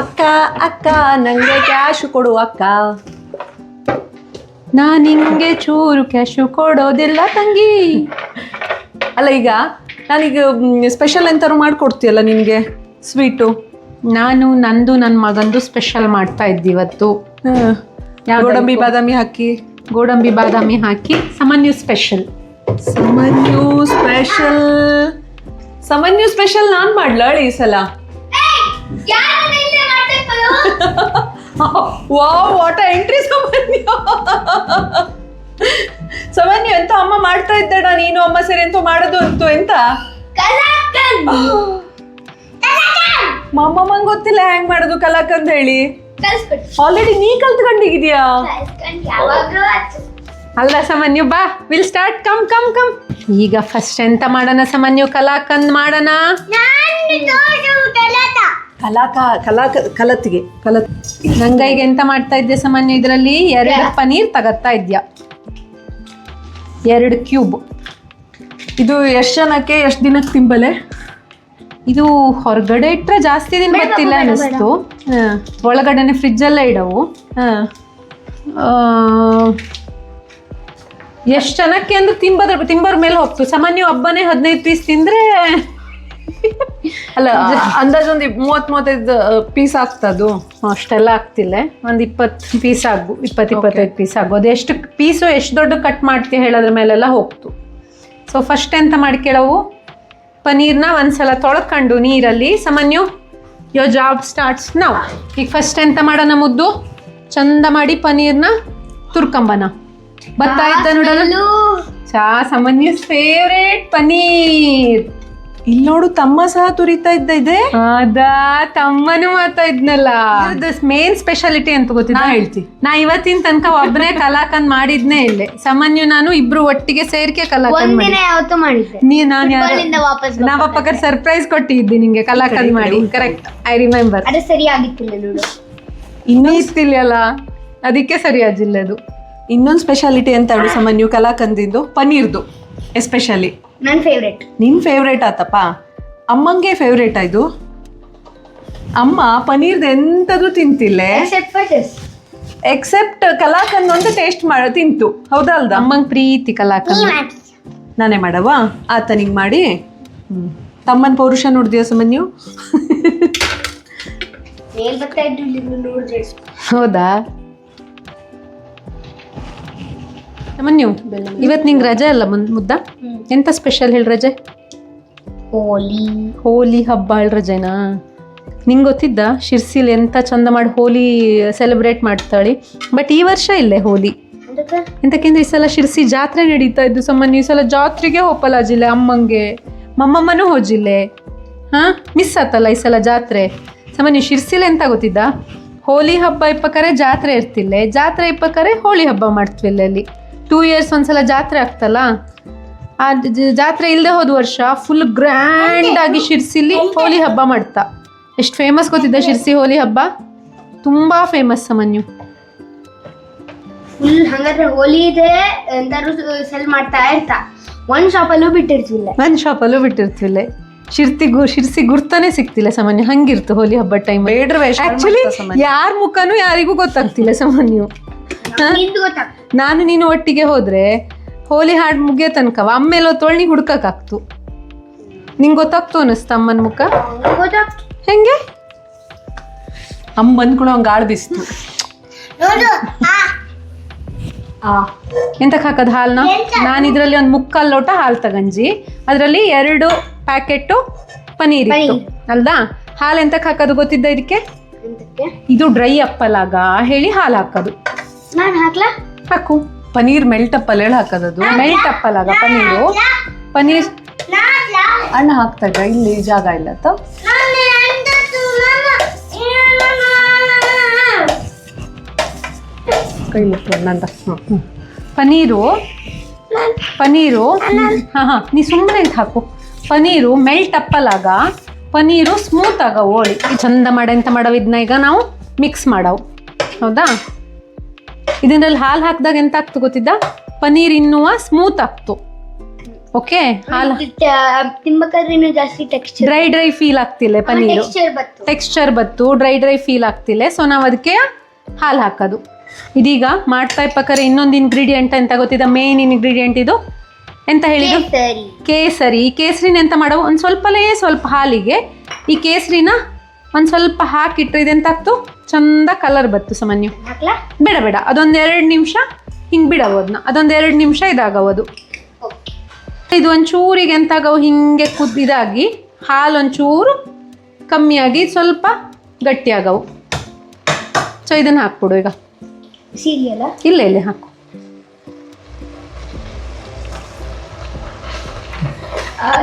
ಅಕ್ಕ ಅಕ್ಕ ನಂಗೆ ಕ್ಯಾಶು ಕೊಡು ಅಕ್ಕ. ನಾನು ನಿಂಗೆ ಚೂರು ಕ್ಯಾಶು ಕೊಡೋದಿಲ್ಲ ತಂಗಿ. ಅಲ್ಲ ಈಗ ನಾನೀಗ ಸ್ಪೆಷಲ್ ಎಂತಾರು ಮಾಡಿಕೊಡ್ತೀಯಲ್ಲ ನಿನಗೆ ಸ್ವೀಟು. ನಾನು ನನ್ನ ಮಗಂದು ಸ್ಪೆಷಲ್ ಮಾಡ್ತಾ ಇದ್ದೆ ಇವತ್ತು. ಗೋಡಂಬಿ ಬಾದಾಮಿ ಹಾಕಿ. ಗೋಡಂಬಿ ಬಾದಾಮಿ ಹಾಕಿ ಸಮನ್ಯು ಸ್ಪೆಷಲ್. ಸಮನ್ಯು ಸ್ಪೆಷಲ್ ನಾನು ಮಾಡ್ಲಾ ಈ ಸಲ? ವಾವ್ ವಾಟ್ ಎಂಟ್ರಿ ಸಮನ್ಯು ಎಂತ ಅಮ್ಮ ಮಾಡ್ತಾ ಇದ್ದಾಡ, ನೀನು ಅಮ್ಮ ಸೇರಿ ಎಂತ ಮಾಡೋದು ಅಂತು ಎಂತ ಮಮ್ಮಮ್ಮಂಗೆ ಗೊತ್ತಿಲ್ಲ ಹೆಂಗ್ ಮಾಡೋದು ಕಲಾಕಂದ್ ಹೇಳಿ. ಆಲ್ರೆಡಿ ನೀ ಕಲ್ತ್ಕೊಂಡಿದ್ಯಾ? ಅಲ್ಲ ಸಮನ್ಯು ಬಾ, will start. Come come come. ಈಗ ಫಸ್ಟ್ ಎಂತ ಮಾಡೋಣ ಸಮನ್ಯು? ಕಲಾಕಂದ್ ಮಾಡೋಣ. ಕಲತ್ಗೆ ನಂಗೈಗೆ ಎಂತ ಮಾಡ್ತಾ ಇದ್ದೆ ಸಮನ್ಯು? ಇದರಲ್ಲಿ 2 ಪನೀರ್ ತಗತ್ತಾ ಇದ್ಯಾ, 2 ಕ್ಯೂಬ್. ಇದು ಎಷ್ಟು ಜನಕ್ಕೆ ಎಷ್ಟು ದಿನಕ್ಕೆ ತಿಂಬಲೆ? ಇದು ಹೊರಗಡೆ ಇಟ್ಟರೆ ಜಾಸ್ತಿ ದಿನ ಬರ್ತಿಲ್ಲ ಅನ್ನಿಸ್ತು. ಒಳಗಡೆನೆ ಫ್ರಿಜ್ಜಲ್ಲೇ ಇಡವು. ಎಷ್ಟು ಜನಕ್ಕೆ ಅಂದ್ರೆ ತಿಂಬರ್ ಮೇಲೆ ಹೋಗ್ತು. ಸಾಮಾನ್ಯ ಹಬ್ಬನೇ 15 ಪೀಸ್ ತಿಂದ್ರೆ ಅಲ್ಲ ಅಂದಾಜೊಂದು 30-35 ಪೀಸ್ ಆಗ್ತದು. ಅಷ್ಟೆಲ್ಲ ಆಗ್ತಿಲ್ಲ, ಒಂದು 20 ಪೀಸ್ 20-25 ಪೀಸ್ ಆಗೋದು. ಎಷ್ಟು ಪೀಸು ಎಷ್ಟು ದೊಡ್ಡ ಕಟ್ ಮಾಡ್ತೀವಿ ಹೇಳೋದ್ರ ಮೇಲೆಲ್ಲ ಹೋಗ್ತು. ಸೊ ಫಸ್ಟ್ ಎಂತ ಮಾಡ್ಕೊಳ್ಳವು, ಪನೀರ್ನ ಒಂದ್ಸಲ ತೊಳ್ಕೊಂಡು ನೀರಲ್ಲಿ. ಸಾಮಾನ್ಯ ಯೋರ್ ಜಾಬ್ ಸ್ಟಾರ್ಟ್ಸ್ ನಾವು. ಈಗ ಫಸ್ಟ್ ಎಂತ ಮಾಡೋಣ ಮುದ್ದು, ಚಂದ ಮಾಡಿ ಪನೀರ್ನ ತುರ್ಕೊಂಬನ. ಬರ್ತಾ ಇದ್ದ ನೋಡೋಣ. ಸಾಮಾನ್ಯ ಫೇವ್ರೇಟ್ ಪನೀರ್. ಇಲ್ಲಿ ನೋಡು ತಮ್ಮ ಸಹ ತುರಿತಾ ಇದೆ. ಅದಾ ತಮ್ಮನು ಮಾಡ್ತಾ ಇದ್ನಲ್ಲ. ಮೇನ್ ಸ್ಪೆಷಾಲಿಟಿ ಅಂತ ಗೊತ್ತಿಲ್ಲ ಹೇಳ್ತಿ. ನಾ ಇವತ್ತಿನ ತನಕ ಒಬ್ಬನೇ ಕಲಾಕಂದ್ ಮಾಡಿದ್ನೇ ಇಲ್ಲೇ. ಸಾಮಾನ್ಯ ನಾನು ಇಬ್ರು ಒಟ್ಟಿಗೆ ಸೇರ್ಕೆ ಕಲಾಕಂದ್ ಮಾಡಿದ್ದೆ. ನಾವಪ್ಪಕ್ಕ ಸರ್ಪ್ರೈಸ್ ಕೊಟ್ಟಿದ್ದೆ ನಿಂಗೆ ಕಲಾಕಂದ್ ಮಾಡಿ. Correct, I remember. ಇನ್ನೂ ಇತ್ತಿಲ್ಲ, ಅದಕ್ಕೆ ಸರಿಯಾಗಿಲ್ಲ ಅದು. ಇನ್ನೊಂದು ಸ್ಪೆಷಾಲಿಟಿ ಅಂತ ಹೇಳು ಸಾಮಾನ್ಯ ಕಲಾಕಂದಿದ್ದು ಪನೀರ್ದು ಎಸ್ಪೆಷಲಿ. ನನ್ನ ಫೇವ್ರೇಟ್. ನಿನ್ ಫೇವ್ರೇಟ್ ಆತಪ್ಪ, ಅಮ್ಮಂಗೆ ಫೇವ್ರೇಟ್ ಆಯ್ತು. ಅಮ್ಮ ಪನೀರ್ದು ಎಂತದು ತಿಂತಿಲ್ಲ ಎಕ್ಸೆಪ್ಟ್ ಕಲಾಕಂದ್ ಒಂದು ಟೇಸ್ಟ್ ತಿಂತು. ಹೌದಾ ಅಲ್ದ? ಅಮ್ಮಂಗೆ ಪ್ರೀತಿ ಕಲಾಕಂದ್. ನಾನೇ ಮಾಡವ ಆತ ನಿಂಗೆ ಮಾಡಿ. ತಮ್ಮನ ಪೌರುಷ ನೋಡಿದ್ಯಾ ಸಾಮಾನ್ಯ? ಹೌದಾ ಸಾಮಾನ್ಯ? ಇವತ್ತು ನಿಂಗೆ ರಜೆ ಅಲ್ಲ ಮುದ್ದ? ಎಂತ ಸ್ಪೆಷಲ್ ಹೇಳಿ ರಜೆ? ಹೋಲಿ ಹಬ್ಬ ಹೇಳಿ ರಜೆನಾ? ನಿಂಗೆ ಗೊತ್ತಿದ್ದ ಶಿರ್ಸಿಲಿ ಎಂತ ಚಂದ ಮಾಡಿ ಹೋಲಿ ಸೆಲೆಬ್ರೇಟ್ ಮಾಡ್ತಾಳೆ. ಬಟ್ ಈ ವರ್ಷ ಇಲ್ಲೇ ಹೋಲಿ. ಎಂತಕ್ಕೆಂದ್ರೆ ಈ ಸಲ ಶಿರ್ಸಿ ಜಾತ್ರೆ ನಡೀತಾ ಇದ್ದು ಸಾಮಾನ್ಯ. ಈ ಸಲ ಜಾತ್ರೆಗೆ ಹೋಪಲಾಜಿಲ್ಲ ಅಮ್ಮಂಗೆ, ಮಮ್ಮಮ್ಮನೂ ಹೋಜಿಲ್ಲೆ. ಮಿಸ್ ಆತಲ್ಲ ಈ ಸಲ ಜಾತ್ರೆ. ಸಾಮಾನ್ಯ ಶಿರ್ಸಿಲಿ ಎಂತ ಗೊತ್ತಿದ್ದ, ಹೋಲಿ ಹಬ್ಬ ಇಪ್ಪಕರೆ ಜಾತ್ರೆ ಇರ್ತಿಲ್ಲ, ಜಾತ್ರೆ ಇಪ್ಪಕರೆ ಹೋಳಿ ಹಬ್ಬ ಮಾಡ್ತೀವಿಲ್ಲ. ಅಲ್ಲಿ 2 years ಒಂದ್ಸಲ ಜಾತ್ರೆ ಆಗ್ತಲ್ಲ. ಆ ಜಾತ್ರೆ ಇಲ್ಲದೆ ಹೋದ ವರ್ಷ ಫುಲ್ ಗ್ರ್ಯಾಂಡ್ ಆಗಿ ಶಿರ್ಸಿಲಿ ಹೋಲಿ ಹಬ್ಬ ಮಾಡ್ತಾ. ಎಷ್ಟು ಫೇಮಸ್ ಗೊತ್ತಿದ್ದ ಶಿರ್ಸಿ ಹೋಲಿ ಹಬ್ಬ? ತುಂಬಾ ಫೇಮಸ್ ಸಾಮಾನ್ಯ. ಫುಲ್ ಹಂಗಾದ್ರೆ ಹೋಲಿ ಇದೆ ಎಂತಾರು ಸೆಲ್ ಮಾಡ್ತಾ ಇರ್ತಾ. ಒಂದ್ ಶಾಪಲ್ಲೂ ಬಿಟ್ಟಿರ್ತಿಲ್ಲ. ಶಿರ್ಸಿ ಗುರ್ತಾನೆ ಸಿಗ್ತಿಲ್ಲ ಸಾಮಾನ್ಯ. ಹಂಗಿರ್ತು ಹೋಲಿ ಹಬ್ಬ ಟೈಮ್. ಆಕ್ಚುಲಿ ಯಾರ ಮುಖನೂ ಯಾರಿಗೂ ಗೊತ್ತಾಗ್ತಿಲ್ಲ ಸಾಮಾನ್ಯ. ನಾನು ನೀನು ಒಟ್ಟಿಗೆ ಹೋದ್ರೆ ಹೋಲಿ ಹಾಡು ಮುಗಿಯೋ ತನಕ ಆಮೇಲೆ ತೊಳ್ನಿ ಹುಡ್ಕಕ್ಕಾಗ್ತು. ನಿಂಗೆ ಗೊತ್ತಾಗ್ತು ಅನ್ನಿಸ್ತ ಅಮ್ಮನ ಮುಖ? ಹೆಂಗೆ ಅಮ್ಮ ಬಂದ್ಕೊಂಡು ಹಂಗೆ ಆಳ್ ಬಿಸ್ತು. ಎಂತಕ್ಕೆ ಹಾಕೋದು ಹಾಲನ್ನ? ನಾನು ಇದರಲ್ಲಿ ಒಂದು 3/4 ಲೋಟ ಹಾಲು ತಗಂಜಿ, ಅದರಲ್ಲಿ 2 ಪ್ಯಾಕೆಟು ಪನೀರ್ ಇತ್ತು ಅಲ್ದಾ. ಹಾಲು ಎಂತಕ್ಕೆ ಹಾಕೋದು ಗೊತ್ತಿದ್ದ ಇದಕ್ಕೆ? ಇದು ಡ್ರೈ ಅಪ್ಪಲಾಗ ಹೇಳಿ ಹಾಲು ಹಾಕೋದು. ಹಾಕು. ಪನೀರ್ ಮೆಲ್ಟ್ ಅಪ್ಪಲ್ ಹೇಳಿ ಹಾಕೋದದು. ಮೆಲ್ಟ್ ಅಪ್ಪಲಾಗ ಪನೀರ್ ಅಣ್ಣ ಹಾಕ್ತಾ ಇದ್ದ, ಇಲ್ಲಿ ಜಾಗ ಇಲ್ಲ ಅಂತ. ಪನೀರು ನೀ ಸುಮ್ಮನೆ ಹಾಕು. ಪನೀರು ಮೆಲ್ಟ್ ಅಪ್ಪಲಾಗ ಪನೀರು ಸ್ಮೂತ್ ಆಗವು. ಹೋಳಿ ಚಂದ ಎಂತ ಮಾಡವು ಇದನ್ನ ಈಗ ನಾವು ಮಿಕ್ಸ್ ಮಾಡವು. ಹೌದಾ? ಇದರಲ್ಲಿ ಹಾಲು ಹಾಕಿದಾಗ ಎಂತ ಆಗ್ತು ಗೊತ್ತಿದ್ದ? ಪನೀರ್ ಇನ್ನೂ ಸ್ಮೂತ್ ಆಗ್ತು. ಓಕೆ ಹಾಲು ತಿನ್ಬೇಕಾದ್ರೆ ಇನ್ನೂ ಜಾಸ್ತಿ ಟೆಕ್ಸ್ಚರ್ ಡ್ರೈ ಫೀಲ್ ಆಗ್ತಿಲ್ಲ ಪನ್ನೀರು, ಟೆಕ್ಸ್ಚರ್ ಬತ್ತು ಡ್ರೈ ಫೀಲ್ ಆಗ್ತಿಲ್ಲ. ಸೊ ನಾವು ಅದಕ್ಕೆ ಹಾಲು ಹಾಕೋದು. ಇದೀಗ ಮಾಡ್ತಾ ಇರ್ಬೇಕಾದ್ರೆ ಇನ್ನೊಂದು ಇಂಗ್ರೀಡಿಯೆಂಟ್ ಎಂತ ಗೊತ್ತಿದೆ, ಮೇನ್ ಇಂಗ್ರೀಡಿಯೆಂಟ್ ಇದು ಎಂತ ಹೇಳಿದ್ದು, ಕೇಸರಿ. ಈ ಕೇಸರಿನ ಎಂತ ಮಾಡೋ, ಒಂದು ಸ್ವಲ್ಪ ಹಾಲಿಗೆ ಈ ಕೇಸರಿನ ಒಂದು ಸ್ವಲ್ಪ ಹಾಕಿಟ್ರೆ ಇದೆಂತ ಆಗ್ತು, ಚಂದ ಕಲರ್ ಬತ್ತು ಸಾಮಾನ್ಯ. ಬೇಡ ಅದೊಂದು 2 ನಿಮಿಷ ಹಿಂಗೆ ಬಿಡವು ಅದನ್ನ, ಅದೊಂದು 2 ನಿಮಿಷ ಇದಾಗವದು. ಇದು ಒಂಚೂರಿಗೆ ಎಂತಾಗವು ಹಿಂಗೆ ಕುದ್ದಿದಾಗಿ ಹಾಲು ಒಂಚೂರು ಕಮ್ಮಿಯಾಗಿ ಸ್ವಲ್ಪ ಗಟ್ಟಿಯಾಗವು. ಸೊ ಇದನ್ನು ಹಾಕ್ಬಿಡು ಈಗ. ಇಲ್ಲ ಹಾಕು.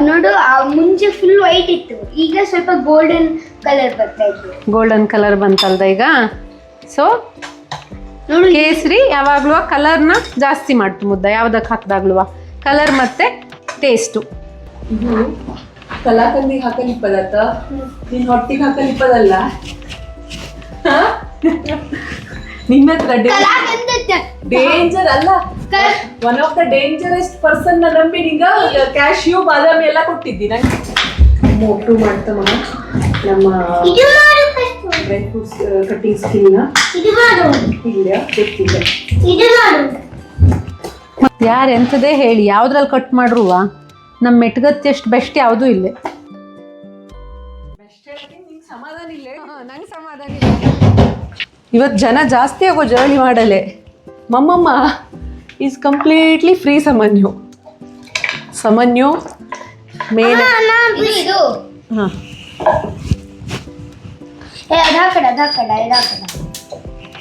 ನೋಡು, ಮುಂಚೆ ಫುಲ್ ವೈಟ್ ಇತ್ತು, ಈಗ ಸ್ವಲ್ಪ ಗೋಲ್ಡನ್ ಕಲರ್ ಬರ್ತಾ ಇತ್ತು. ಗೋಲ್ಡನ್ ಕಲರ್ ಬಂತಲ್ದ ಈಗ. ಸೊ ನೋಡು, ಕೇಸರಿ ಯಾವಾಗ್ಲೂ ಕಲರ್ನ ಜಾಸ್ತಿ ಮಾಡ್ತು ಮುದ್ದ, ಯಾವ್ದಕ್ಕೆ ಹಾಕಿದಾಗ್ಲೂ ಕಲರ್ ಮತ್ತೆ ಟೇಸ್ಟು. ಕಲಾಕಂದಿಗೆ ಹಾಕಲಿಪ್ಪದತ್ತ, ನೀನ್ ಹೊಟ್ಟಿಗೆ ಹಾಕಲಿಪ್ಪದಲ್ಲ. ನಿನ್ನ ಹತ್ರ ಡೇಂಜರ್ ಅಲ್ಲ, ಒನ್ ಆಫ್ ದ ಡೇಂಜರೆಸ್ಟ್ ಪರ್ಸನ್ ನಂಬಿ ನಿಂಗ ಕ್ಯಾಶ್ಯೂ ಬಾದಾಮಿ ಎಲ್ಲ ಕೊಟ್ಟಿದ್ದಿ ನಂಗೆ. ಮೋಟು ಮಾಡ್ತಾ ಮಗ ನಮ್ಮ ಡ್ರೈ ಫ್ರೂಟ್ಸ್ ಕಟ್ಟಿಂಗ್ ಸ್ಕಿನ್ನ ಇಲ್ಲ ಗೊತ್ತಿಲ್ಲ. ಯಾರು ಎಂಥದೇ ಹೇಳಿ ಯಾವ್ದ್ರಲ್ಲಿ ಕಟ್ ಮಾಡ್ರುವ ನಮ್ಮ ಮೆಟ್ಗತ್ತಿ ಅಷ್ಟು ಬೆಸ್ಟ್ ಯಾವುದೂ ಇಲ್ಲ. ಸಮಾಧಾನ ಇಲ್ಲ, ನಂಗೆ ಸಮಾಧಾನ ಇಲ್ಲ. ಇವತ್ತು ಜನ ಜಾಸ್ತಿ ಆಗೋ ಜರ್ನಿ ಮಾಡಲೆ. ಮಮ್ಮಮ್ಮ ಈಸ್ ಕಂಪ್ಲೀಟ್ಲಿ ಫ್ರೀ. ಸಮನ್ಯು ಮೇಲೆ ಹಾಂ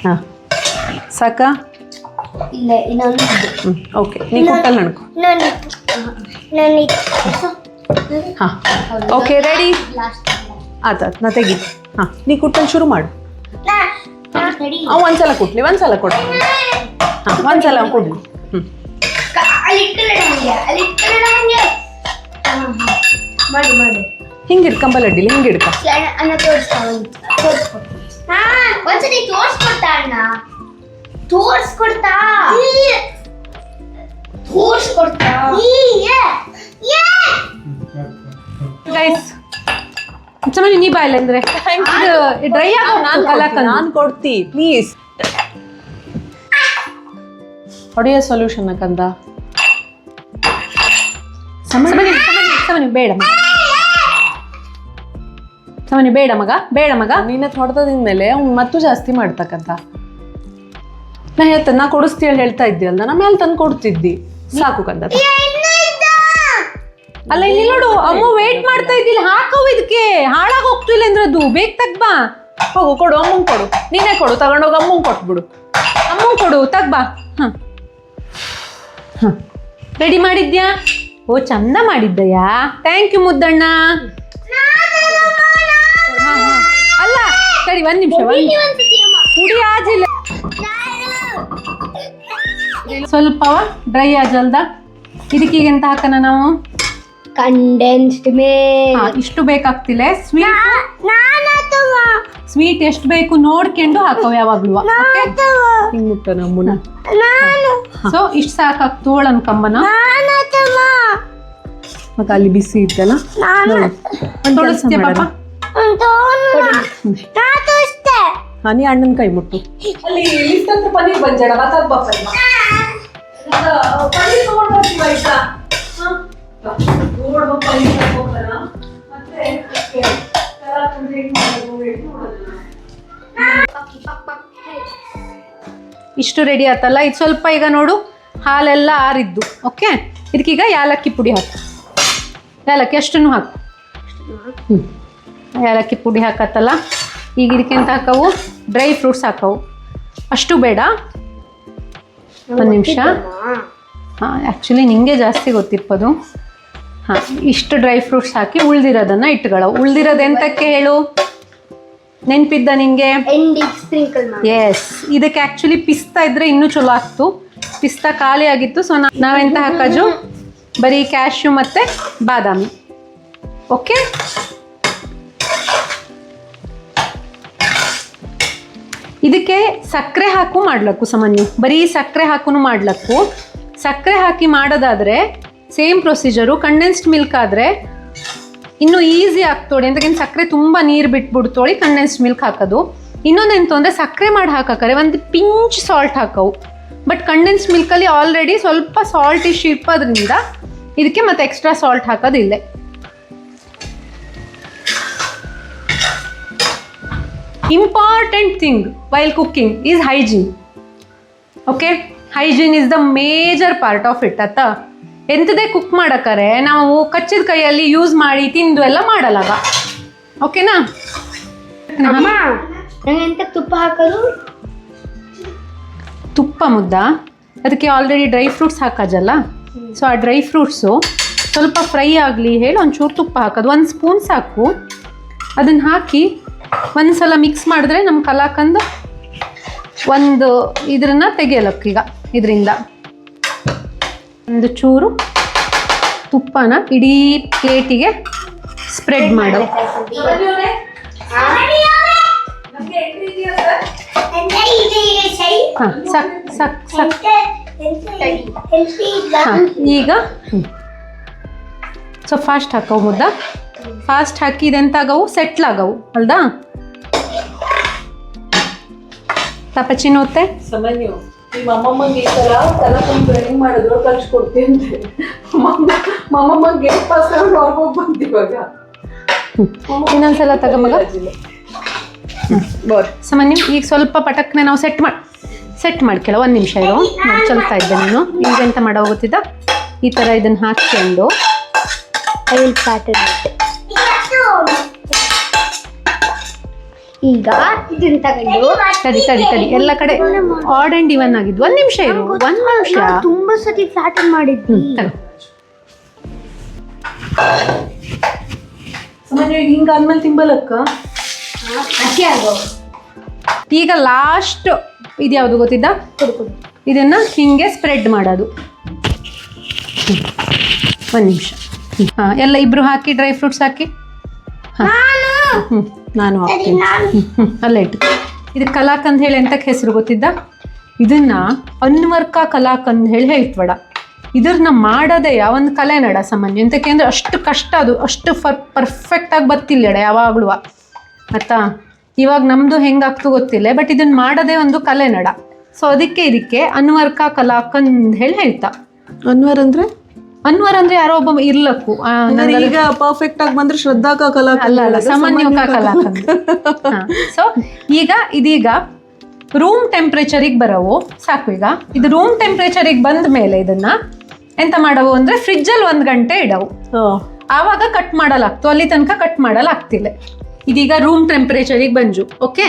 ಹಾಂ ಸಾಕಾ? ಇಲ್ಲ ಇನ್ನೊಂದು. ಓಕೆ, ನೀ ಕೊಟ್ಟಲ್ಲ ನನಗೂ. ಹಾಂ ಓಕೆ ರೆಡಿ ಆತ ನಾ ತೆಗಿ. ಹಾಂ ನೀ ಕುಟ್ಟಲ್ಲಿ ಶುರು ಮಾಡು. ಒಂದ್ಸಲ ಕೊಡ್ಲಿ, ಒಂದ್ಸಲ ಕೊಡ್ಲಿ. ಹಾಂ ಒಂದ್ಸಲ ಕೊಡ್ಲಿ. ಹಿಂಗೆ ಇಡ್ಕಂಬಲ್ಲ ಅಡ್ಡಿಲ್ಲ, ಹಿಂಗೆ ಇಡ್ಕ. ಗೈಸ್ ಚಮನಿ ನೀ ಬಾಯಿಲ್ಲ ಅಂದ್ರೆ ಡ್ರೈ ಆಗೋ ನಾನು ಕೊಡ್ತಿ ಪ್ಲೀಸ್. ಹೊಡೆಯೋ ಸೊಲ್ಯೂಷನ್ ಕಂದ. ಸಮನಿ ಬೇಡ ಬೇಡ ಮಗ ನೀನ ಹೊಡೆದಿದ್ಮೇಲೆ ಅವ್ನು ಮತ್ತೂ ಜಾಸ್ತಿ ಮಾಡ್ತಕ್ಕಂತ. ನಾ ಹೇಳ್ತೇನೆ, ನಾ ಕೊಡಿಸ್ತೀಯ ಹೇಳ್ತಾ ಇದ್ದೀಯಲ್ಲ, ನಮ್ಮ ಮೇಲೆ ತಂದು ಕೊಡ್ತಿದ್ದಿ. ಸಾಕು ಕಂದ. ಅಲ್ಲ ಇಲ್ಲಿ ನೋಡು, ಅಮ್ಮ ವೇಟ್ ಮಾಡ್ತಾ ಇದ್ದಿಲ್ಲ, ಹಾಕವು ಇದಕ್ಕೆ ಹಾಳಾಗಿ ಹೋಗ್ತಿಲ್ಲ ಅಂದ್ರೆ ಅದು ಬೇಗ ತಗ್ಬಾ. ಹೋಗು ಕೊಡು, ಅಮ್ಮಂಗೆ ಕೊಡು, ನೀನೇ ಕೊಡು, ತಗೊಂಡೋಗಿ ಅಮ್ಮಂಗೆ ಕೊಟ್ಬಿಡು. ಅಮ್ಮಂಗೆ ಕೊಡು, ತಗ್ಬಾ. ಹಾಂ ಹಾಂ ರೆಡಿ ಮಾಡಿದ್ಯಾ? ಓ ಚಂದ ಮಾಡಿದ್ದಯ್ಯಾ, ಥ್ಯಾಂಕ್ ಯು ಮುದ್ದಣ್ಣ. ಅಲ್ಲ ಸರಿ, 1 ನಿಮಿಷ ಪುಡಿ ಆಜಿಲ್ಲ, ಸ್ವಲ್ಪ ಡ್ರೈ ಆಜಲ್ದ. ಇದಕ್ಕೀಗ ಎಂತ ಹಾಕೋಣ ನಾವು? Condensed milk. ಇಷ್ಟು ಬೇಕಾಗ್ತಿಲ್ಲ. ಸ್ವೀಟ್ ಎಷ್ಟು ಬೇಕು ನೋಡ್ಕೊಂಡು ಹಾಕೋ ಯಾವಾಗ್ಲೂ. ಸೊ ಇಷ್ಟು ಸಾಕಾಗ್ ತೋಳನ್ ಕಂಬನ. ಮತ್ತೆ ಅಲ್ಲಿ ಬಿಸಿ ಇತ್ತಲ್ಲ, ತೋಳಿಸ್ತೀಯ ಪಾಪ? ನೀ ಅಣ್ಣನ ಕೈ ಮುಟ್ಟು. ಅಲ್ಲಿ ಪನ್ನೀರ್ ಬಂಜಾಡ ಇಷ್ಟು ರೆಡಿ ಆತಲ್ಲ. ಇದು ಸ್ವಲ್ಪ ಈಗ ನೋಡು ಹಾಲೆಲ್ಲ ಆರಿದ್ದು. ಓಕೆ, ಇದಕ್ಕೀಗ ಯಾಲಕ್ಕಿ ಪುಡಿ ಹಾಕು. ಯಾಲಕ್ಕಿ ಅಷ್ಟನ್ನು ಹಾಕು. ಯಾಲಕ್ಕಿ ಪುಡಿ ಹಾಕತ್ತಲ್ಲ. ಈಗ ಇದಕ್ಕೆಂತ ಹಾಕವು? Dry fruits ಹಾಕವು. ಅಷ್ಟು ಬೇಡ, 1 ನಿಮಿಷ. ಹಾಂ ಆ್ಯಕ್ಚುಲಿ ನಿಂಗೆ ಜಾಸ್ತಿ ಗೊತ್ತಿರ್ಬೋದು. ಹಾಂ ಇಷ್ಟು ಡ್ರೈ ಫ್ರೂಟ್ಸ್ ಹಾಕಿ ಉಳ್ದಿರೋದನ್ನು ಇಟ್ಕೊಳ್ಳವು. ಉಳ್ದಿರೋದು ಎಂತಕ್ಕೆ ಹೇಳು, ನೆನಪಿದ್ದ ನಿಂಗೆ? ಎಸ್, ಇದಕ್ಕೆ ಆ್ಯಕ್ಚುಲಿ ಪಿಸ್ತಾ ಇದ್ರೆ ಇನ್ನೂ ಚಲೋ ಆಗ್ತು. ಪಿಸ್ತಾ ಖಾಲಿ ಆಗಿತ್ತು. ಸೊ ನಾವೆಂತ ಹಾಕೋದು, ಬರೀ ಕ್ಯಾಶ್ಯೂ ಮತ್ತು ಬಾದಾಮಿ. ಓಕೆ, ಇದಕ್ಕೆ ಸಕ್ಕರೆ ಹಾಕು ಮಾಡ್ಲಕ್ಕು ಸಾಮಾನ್ಯ. ಬರೀ ಸಕ್ಕರೆ ಹಾಕು ಮಾಡ್ಲಕ್ಕು. ಸಕ್ಕರೆ ಹಾಕಿ ಮಾಡೋದಾದರೆ ಸೇಮ್ ಪ್ರೊಸೀಜರು. ಕಂಡೆನ್ಸ್ಡ್ ಮಿಲ್ಕ್ ಆದರೆ ಇನ್ನೂ ಈಸಿ ಆಗ್ತೋಡಿ ಅಂತಕೇನು ಸಕ್ಕರೆ ತುಂಬ ನೀರು ಬಿಟ್ಬಿಡ್ತೋಳಿ ಕಂಡೆನ್ಸ್ಡ್ ಮಿಲ್ಕ್ ಹಾಕೋದು. ಇನ್ನೊಂದೆಂತು ಅಂದರೆ ಸಕ್ಕರೆ ಮಾಡಿ ಹಾಕಾಕರೆ ಒಂದು ಪಿಂಚ್ ಸಾಲ್ಟ್ ಹಾಕವು. ಬಟ್ ಕಂಡೆನ್ಸ್ಡ್ ಮಿಲ್ಕಲ್ಲಿ ಆಲ್ರೆಡಿ ಸ್ವಲ್ಪ ಸಾಲ್ಟ್ ಇಶ್ಯೂ ಇಪ್ಪೋದ್ರಿಂದ ಇದಕ್ಕೆ ಮತ್ತೆ ಎಕ್ಸ್ಟ್ರಾ ಸಾಲ್ಟ್ ಹಾಕೋದಿಲ್ಲ. Important thing while cooking is hygiene. Okay, hygiene is the major part of it. ಆಯ್ತಾ, ಎಂಥದೇ ಕುಕ್ ಮಾಡಕ್ಕಾರೆ ನಾವು ಕಚ್ಚಿದ ಕೈಯಲ್ಲಿ ಯೂಸ್ ಮಾಡಿ ತಿಂದು ಎಲ್ಲ ಮಾಡಲಾಗ. ಓಕೆನಾ? ಎಂತ ತುಪ್ಪ ಹಾಕೋದು? ತುಪ್ಪ ಮುದ್ದ ಅದಕ್ಕೆ ಆಲ್ರೆಡಿ ಡ್ರೈ ಫ್ರೂಟ್ಸ್ ಹಾಕೋದಲ್ಲ. ಸೊ ಆ ಡ್ರೈ ಫ್ರೂಟ್ಸು ಸ್ವಲ್ಪ ಫ್ರೈ ಆಗಲಿ ಹೇಳಿ ಒಂಚೂರು ತುಪ್ಪ ಹಾಕೋದು. 1 ಸ್ಪೂನ್ ಸಾಕು. ಅದನ್ನು ಹಾಕಿ ಒಂದು ಸಲ ಮಿಕ್ಸ್ ಮಾಡಿದ್ರೆ ನಮ್ಮ ಕಲಾಕಂದ ಒಂದು ಇದನ್ನ ತೆಗಿಯಲಕ್ಕೀಗ ಇದರಿಂದ ಒಂದು ಚೂರು ತುಪ್ಪನ ಇಡೀ ಪ್ಲೇಟಿಗೆ ಸ್ಪ್ರೆಡ್ ಮಾಡೋ. ಹಾಂ ಸಾಕು. ಹಾಂ, ಈಗ ಸೊ ಫಾಸ್ಟ್ ಹಾಕವು ಮುದ್ದ. ಫಾಸ್ಟ್ ಹಾಕಿ ಇದೆಂತಾಗವು ಸೆಟ್ಲಾಗವು ಅಲ್ದಾ? ತಪಚಿನೋತ್ತೆ ಸಾಮಾನ್ಯ ನಿಮ್ಮ ಅಮ್ಮಮ್ಮಗೆ ಈ ಥರ ಕಲಾಕಂದ್ ಟ್ರೈನಿಂಗ್ ಮಾಡಿದ್ರು ಕಲ್ಸ್ಕೊಡ್ತೀನಿ ಅಂತ ಮಮ್ಮಮ್ಮಗೆ ಫಸ್ಟ್ ಹೊರಗೋಗಿ ಬಂತು ಇವಾಗ. ಇನ್ನೊಂದ್ಸಲ ತಗೊಂಬಗ ಸಾಮಾನ್ಯ. ಈಗ ಸ್ವಲ್ಪ ಪಟಕ್ನೆ ನಾವು ಸೆಟ್ ಮಾಡ್ಕೊಳ್ಳೋ. 1 ನಿಮಿಷ ಇರೋ, ನೋಡಿ ಚಲ್ತಾ ಇದ್ದೆ ನೀನು. ಈಗ ಎಂತ ಮಾಡೋ ಗೊತ್ತಿದ್ದ, ಈ ಥರ ಇದನ್ನು ಹಾಕ್ಕೊಂಡು ಈಗ ಇದನ್ನ ತಗೊಂಡು ತಡಿ ಎಲ್ಲ ಕಡೆ ಆಡ್ ಆ್ಯಂಡ್ ಇವನ್ ಆಗಿದ್ದು. 1 ನಿಮಿಷ ಇರು, 1 ನಿಮಿಷ. ತುಂಬಾ ಸತಿ ಫ್ಲಾಟನ್ ಮಾಡಿದ್ವಿ. ಸಾಮಾನ್ಯ ಹಿಂಗಾದ್ಮೇಲೆ ತಿಂಬಲಕ್ಕ ಈಗ ಲಾಸ್ಟ್ ಇದು ಯಾವುದು ಗೊತ್ತಿದ್ದ, ಇದನ್ನ ಹಿಂಗೆ ಸ್ಪ್ರೆಡ್ ಮಾಡೋದು. 1 ನಿಮಿಷ. ಹಾಂ, ಎಲ್ಲ ಇಬ್ರು ಹಾಕಿ ಡ್ರೈ ಫ್ರೂಟ್ಸ್ ಹಾಕಿ. ನಾನು ಹಾಕ್ತೀನಿ. ಅಲ್ಲೇ ಇಟ್ಟು. ಇದು ಕಲಾಕಂದ್ ಹೇಳಿ ಎಂತಕ್ಕೆ ಹೆಸರು ಗೊತ್ತಿದ್ದ? ಇದನ್ನ ಅನ್ವರ್ಕ ಕಲಾಕಂದ್ ಹೇಳಿ ಹೇಳ್ತಬೇಡ. ಇದ್ರನ್ನ ಮಾಡೋದೇ ಒಂದು ಕಲೆ ನಡ ಸಾಮಾನ್ಯ. ಎಂತಕ್ಕೆ ಅಂದರೆ ಅಷ್ಟು ಕಷ್ಟ, ಅದು ಅಷ್ಟು ಪರ್ಫೆಕ್ಟಾಗಿ ಬರ್ತಿಲ್ಲ ಯಾವಾಗಲೂ. ಆಯ್ತಾ, ಇವಾಗ ನಮ್ಮದು ಹೆಂಗಾಗ್ತು ಗೊತ್ತಿಲ್ಲ, ಬಟ್ ಇದನ್ನ ಮಾಡೋದೇ ಒಂದು ಕಲೆ ನಡ. ಸೊ ಇದಕ್ಕೆ ಅನ್ವರ್ಕ ಕಲಾಕಂದ್ ಹೇಳಿ ಹೇಳ್ತಾ. ಅನ್ವರ್ ಅಂದ್ರೆ ಯಾರೋ ಒಬ್ಬ ಇರ್ಲಕ್ಕು. ಈಗ ಪರ್ಫೆಕ್ಟ್ ಆಗಿ ಬಂದ್ರೆ ಶ್ರದ್ಧಾ ಕಲಾ ಅಲ್ಲ ಸಾಮಾನ್ಯ ಕಲಾಕಂದ್. ಸೊ ಇದೀಗ ರೂಮ್ ಟೆಂಪ್ರೇಚರಿಗೆ ಬರವು ಸಾಕು. ಈಗ ಇದು ರೂಮ್ ಟೆಂಪ್ರೇಚರಿಗೆ ಬಂದ ಮೇಲೆ ಇದನ್ನ ಎಂತ ಮಾಡವು ಅಂದ್ರೆ ಫ್ರಿಜ್ಜಲ್ಲಿ 1 ಗಂಟೆ ಇಡವು. ಆವಾಗ ಕಟ್ ಮಾಡಲಾಗ್ತು, ಅಲ್ಲಿ ತನಕ ಕಟ್ ಮಾಡಲಾಗ್ತಿಲ್ಲ. ಇದೀಗ ರೂಮ್ ಟೆಂಪ್ರೇಚರಿಗೆ ಬಂಜು. ಓಕೆ,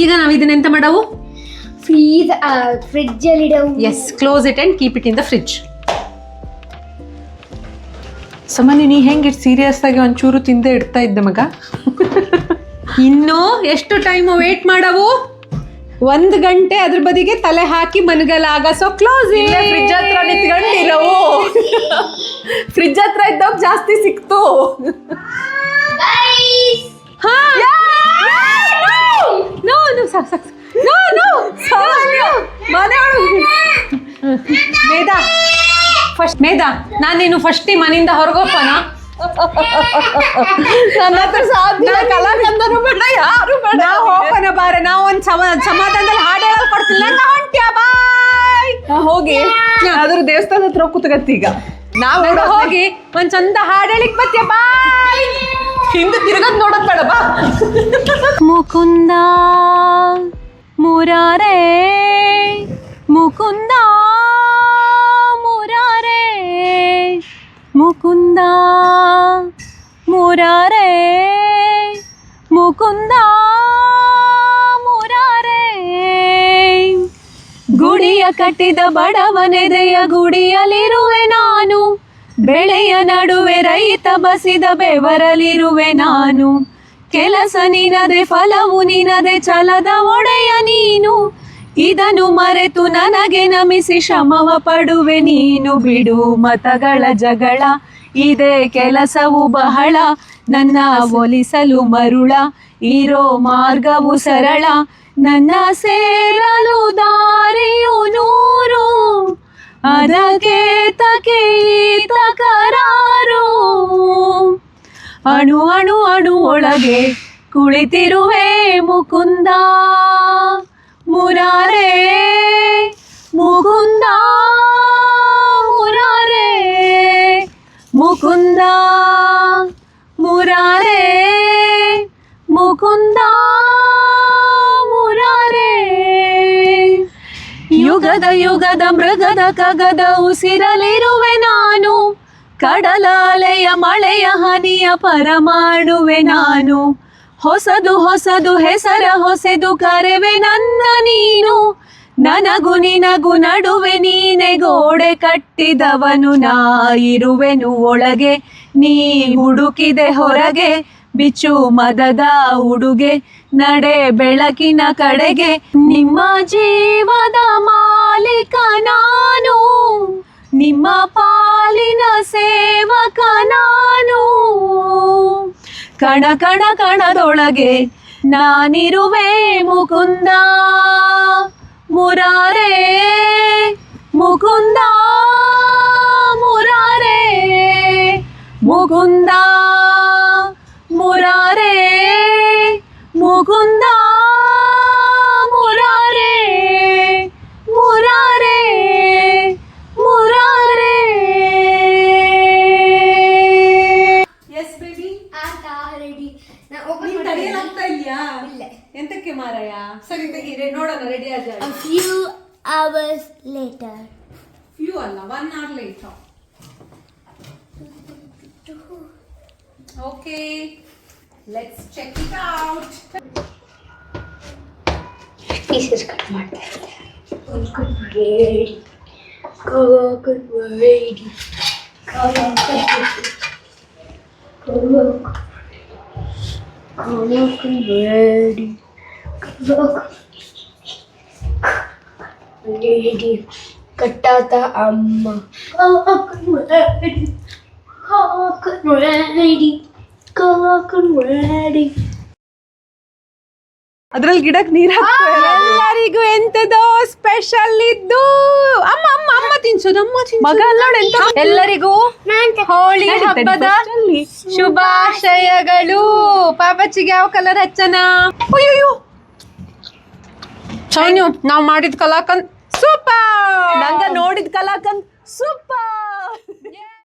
ಈಗ ನಾವು ಇದನ್ನ ಎಂತ ಮಾಡವು? ಫ್ರಿಜ್ ಅಲ್ಲಿ ಇಡವು. Yes, close it and keep it in the fridge. ಸಾಮಾನ್ಯ ನೀ ಹೆಂಗೆ ಸೀರಿಯಸ್ ಆಗಿ ಒಂಚೂರು ತಿಂದೆ ಇಡ್ತಾ ಇದ್ದೆ ಮಗ. ಇನ್ನು ಎಷ್ಟು ಟೈಮ್ ವೇಟ್ ಮಾಡವು? 1 ಗಂಟೆ ಅದ್ರ ಬದಿಗೆ ತಲೆ ಹಾಕಿ ಮನಗಲಾಗ. So close. ಫ್ರಿಜ್ ಹತ್ರ ನಿಂತ್ಕೊಂಡಿರವು. ಫ್ರಿಜ್ ಹತ್ರ ಇದ್ದಾಗ ಜಾಸ್ತಿ ಸಿಕ್ತು. ಮೇಧಾ, ನಾನು ನೀನು ಫಸ್ಟ್ ಮನೆಯಿಂದ ಹೊರಗೋಪನ. ನನ್ನ ಹತ್ರ ಸಾಧ್ಯ ಕಲಾಕಂದರು ಬೇಡ, ಯಾರು ಬೇಡ. ನಾವು ಹೋಗೋಣ ಬಾರೆ, ನಾವು ಒಂದು ಸಮಾಧಾನದಲ್ಲಿ ಹಾಡು ಹೇಳಲ್ ಕೊಡ್ತಿಲ್ಲ. ಹೊಂಟ್ಯಾ ಬಾಯ್ ಹೋಗಿ ಅದ್ರ ದೇವಸ್ಥಾನ ಹತ್ರ ಕೂತ್ಕತ್ತಿ. ಈಗ ನಾವು ಹೋಗಿ ಒಂದ್ ಚಂದ ಹಾಡು ಹೇಳಿಕ್ ಬತ್ತೀಯ ಬಾಯ್. ಹಿಂದೆ ತಿರ್ಗದ್ ನೋಡೋದ್ ಬೇಡ ಬಾ. ಮುಕುಂದ ಮುರಾರೇ ಮುಕುಂದ ಮುರಾರೇ ಮುಕುಂದ ಮುರಾರೇ ಮುಕುಂದ ಮುರಾರೇ. ಗುಡಿಯ ಕಟ್ಟಿದ ಬಡವನೆದೆಯ ಗುಡಿಯಲ್ಲಿರುವೆ ನಾನು, ಬೆಳೆಯ ನಡುವೆ ರೈತ ಬಸಿದ ಬೆವರಲಿರುವೆ ನಾನು. ಕೆಲಸ ನಿನದೆ ಫಲವು ನಿನದೆ ಛಲದ ಒಡೆಯ ನೀನು, ಇದನ್ನು ಮರೆತು ನನಗೆ ನಮಿಸಿ ಶ್ರಮವ ಪಡುವೆ ನೀನು. ಬಿಡು ಮತಗಳ ಜಗಳ, ಇದೇ ಕೆಲಸವು ಬಹಳ, ನನ್ನ ಒಲಿಸಲು ಮರುಳ, ಇರೋ ಮಾರ್ಗವು ಸರಳ. ನನ್ನ ಸೇರಲು ದಾರಿಯು ನೂರು, ಅದಕ್ಕೆ ತಕೆ ತಕರಾರು ಅಣು ಅಣು ಅಣು ಒಳಗೆ ಕುಳಿತಿರುವೆ ಮುಕುಂದ ಮುರಾರೇ ಮುಕುಂದ ಮುರಾರೇ ಮುಕುಂದ ಮುರಾರೇ ಮುಕುಂದ ಮುರಾರೇ ಯುಗದ ಯುಗದ ಮೃಗದ ಕಗದ ಉಸಿರಲಿರುವೆ ನಾನು ಕಡಲಾಲೆಯ ಮಳೆಯ ಹನಿಯ ಪರಮಾಣುವೆ ನಾನು ಹೊಸದು ಹೊಸದು ಹೆಸರ ಹೊಸೆದು ಕರೆವೆ ನನ್ನ ನೀನು ನನಗು ನಿನಗು ನಡುವೆ ನೀನೆ ಗೋಡೆ ಕಟ್ಟಿದವನು ನಾ ಇರುವೆನು ಒಳಗೆ ನೀ ಹುಡುಕಿದೆ ಹೊರಗೆ ಬಿಚ್ಚು ಮದದ ಉಡುಗೆ ನಡೆ ಬೆಳಕಿನ ಕಡೆಗೆ ನಿಮ್ಮ ಜೀವದ ಮಾಲೀಕ ನಾನು ನಿಮ್ಮ ಪಾಲಿನ ಸೇವಕ ನಾನು ಕಣ ಕಣ ಕಣದೊಳಗೆ ನಾನಿರುವೆ Mukunda Murare Mukunda Murare Mukunda Murare Mukunda Murare Murare Murare. Yes baby ready ತಡೆಯಲಾಗ್ತಾ ಇಲ್ಯಾ? ಇಲ್ಲ. ಎಂತಕ್ಕೆ ಮಾರಾಯ? ಸರಿ ತೆಗೀರಿ ನೋಡೋಣ ರೆಡಿ ಆದ. A few hours later. Few ಅಲ್ಲ 1 hour later. Okay, let's check it out. Pieces cut ಮಾಡ್ತಾ ಇದ್ದಾರೆ. Good ready. Good ready. Ready. Ready. ಕಟ್ಟಾತ ಅಮ್ಮ. Ready. ಅದ್ರಲ್ಲಿ ಗಿಡಕ್ಕೆ ನೀರು ಎಲ್ಲರಿಗೂ ಎಂತದೋ ಸ್ಪೆಷಲ್ ಇದ್ದು ಅಮ್ಮ ಅಮ್ಮ ಅಮ್ಮ ತಿನ್ಸೋದು ಅಮ್ಮ ಮಗ ಅಲ್ಲೋಡು ಎಂತ ಎಲ್ಲರಿಗೂ ಹೋಳಿ ಹಬ್ಬದ ಶುಭಾಶಯಗಳು. ಪಾಪಚ್ಚಿಗೆ ಯಾವ ಕಲರ್ ಹಚ್ಚನ? ಅಯ್ಯೋ ಸೌನ್ಯು ನಾವು ಮಾಡಿದ ಕಲಾಕಂದ್ ಸೂಪರ್, ನಂಗ ನೋಡಿದ ಕಲಾಕಂದ್ ಸೂಪರ್.